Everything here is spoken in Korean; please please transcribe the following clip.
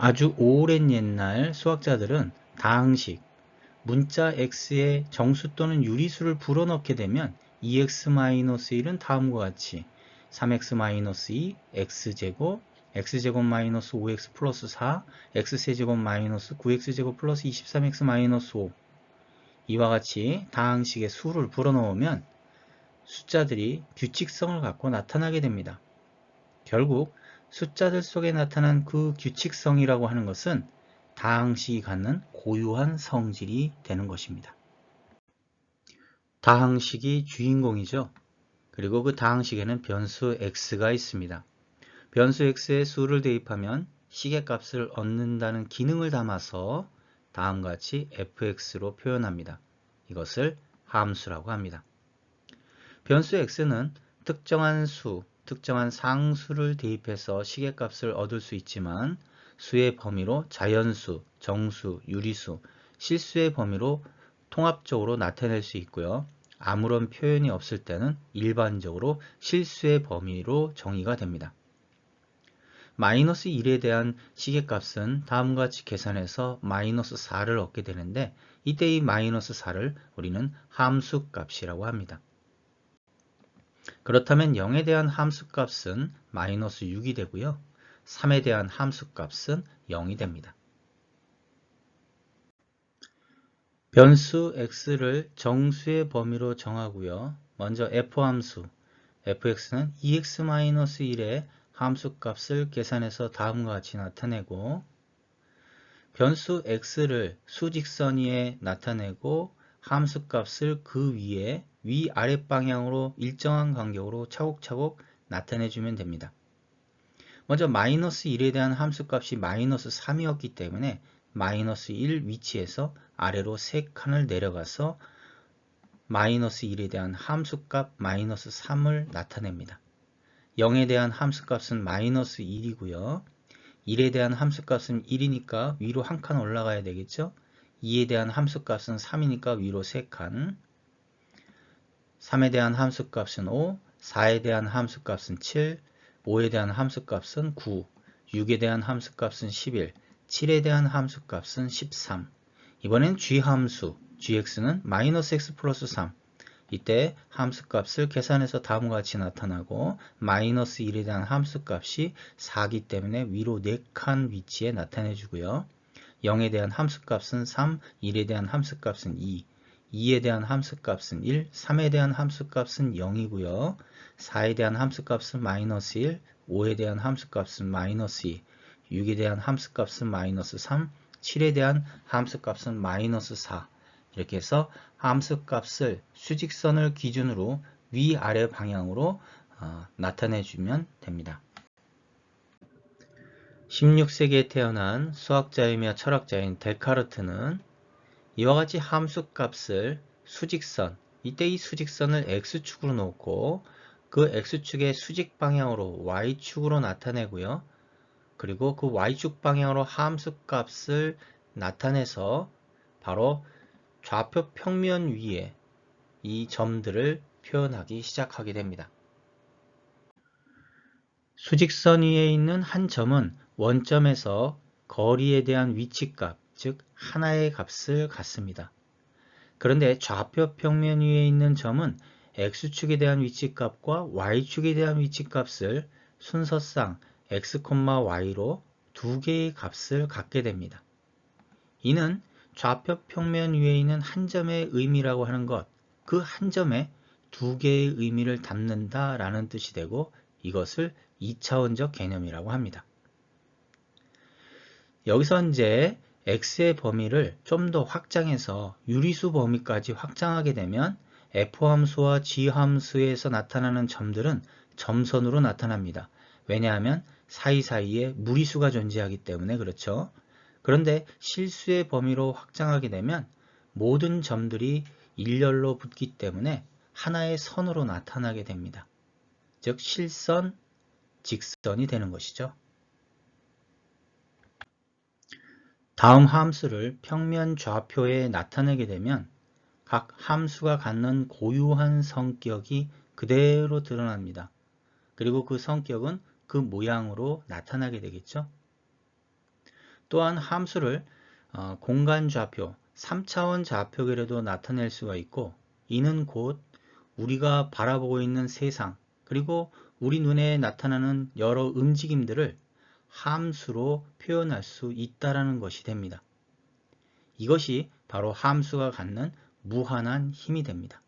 아주 오랜 옛날 수학자들은 다항식, 문자 x에 정수 또는 유리수를 불어넣게 되면 2x-1은 다음과 같이 3x-2, x제곱, x제곱 마이너스 5x 플러스 4, x세제곱 마이너스 9x제곱 플러스 23x 마이너스 5 이와 같이 다항식의 수를 불어넣으면 숫자들이 규칙성을 갖고 나타나게 됩니다. 결국 숫자들 속에 나타난 그 규칙성이라고 하는 것은 다항식이 갖는 고유한 성질이 되는 것입니다. 다항식이 주인공이죠. 그리고 그 다항식에는 변수 x가 있습니다. 변수 x에 수를 대입하면 시계값을 얻는다는 기능을 담아서 다음과 같이 fx로 표현합니다. 이것을 함수라고 합니다. 변수 x는 특정한 수, 특정한 상수를 대입해서 시계값을 얻을 수 있지만 수의 범위로 자연수, 정수, 유리수, 실수의 범위로 통합적으로 나타낼 수 있고요. 아무런 표현이 없을 때는 일반적으로 실수의 범위로 정의가 됩니다. 마이너스 1에 대한 시계값은 다음과 같이 계산해서 마이너스 4를 얻게 되는데 이때 이 마이너스 4를 우리는 함수값이라고 합니다. 그렇다면 0에 대한 함수값은 마이너스 6이 되고요. 3에 대한 함수값은 0이 됩니다. 변수 x를 정수의 범위로 정하고요. 먼저 f함수, fx는 2x-1의 함수값을 계산해서 다음과 같이 나타내고 변수 x를 수직선 위에 나타내고 함수값을 그 위에 위아래 방향으로 일정한 간격으로 차곡차곡 나타내주면 됩니다. 먼저 마이너스 1에 대한 함수값이 마이너스 3이었기 때문에 마이너스 1 위치에서 아래로 3칸을 내려가서 마이너스 1에 대한 함수값 마이너스 3을 나타냅니다. 0에 대한 함수값은 마이너스 1이고요. 1에 대한 함수값은 1이니까 위로 한 칸 올라가야 되겠죠. 2에 대한 함수값은 3이니까 위로 3칸, 3에 대한 함수값은 5, 4에 대한 함수값은 7, 5에 대한 함수값은 9, 6에 대한 함수값은 11, 7에 대한 함수값은 13. 이번엔 g함수, gx는 마이너스 x 플러스 3. 이때 함수값을 계산해서 다음과 같이 나타나고 마이너스 1에 대한 함수값이 4기 때문에 위로 4칸 위치에 나타내 주고요. 0에 대한 함수값은 3, 1에 대한 함수값은 2, 2에 대한 함수값은 1, 3에 대한 함수값은 0이고요. 4에 대한 함수값은 마이너스 1, 5에 대한 함수값은 마이너스 2, 6에 대한 함수값은 마이너스 3, 7에 대한 함수값은 마이너스 4. 이렇게 해서 함수값을 수직선을 기준으로 위아래 방향으로 나타내주면 됩니다. 16세기에 태어난 수학자이며 철학자인 데카르트는 이와 같이 함수값을 수직선, 이때 이 수직선을 x축으로 놓고 그 x축의 수직 방향으로 y축으로 나타내고요. 그리고 그 y축 방향으로 함수값을 나타내서 바로 좌표 평면 위에 이 점들을 표현하기 시작하게 됩니다. 수직선 위에 있는 한 점은 원점에서 거리에 대한 위치값, 즉 하나의 값을 갖습니다. 그런데 좌표 평면 위에 있는 점은 x축에 대한 위치값과 y축에 대한 위치값을 순서상 x, y로 두 개의 값을 갖게 됩니다. 이는 좌표 평면 위에 있는 한 점의 의미라고 하는 것, 그 한 점에 두 개의 의미를 담는다 라는 뜻이 되고 이것을 2차원적 개념이라고 합니다. 여기서 이제 x의 범위를 좀 더 확장해서 유리수 범위까지 확장하게 되면 f함수와 g함수에서 나타나는 점들은 점선으로 나타납니다. 왜냐하면 사이사이에 무리수가 존재하기 때문에 그렇죠. 그런데 실수의 범위로 확장하게 되면 모든 점들이 일렬로 붙기 때문에 하나의 선으로 나타나게 됩니다. 즉 실선, 직선이 되는 것이죠. 다음 함수를 평면 좌표에 나타내게 되면 각 함수가 갖는 고유한 성격이 그대로 드러납니다. 그리고 그 성격은 그 모양으로 나타나게 되겠죠. 또한 함수를 공간 좌표, 3차원 좌표계로도 나타낼 수가 있고, 이는 곧 우리가 바라보고 있는 세상, 그리고 우리 눈에 나타나는 여러 움직임들을 함수로 표현할 수 있다는 것이 됩니다. 이것이 바로 함수가 갖는 무한한 힘이 됩니다.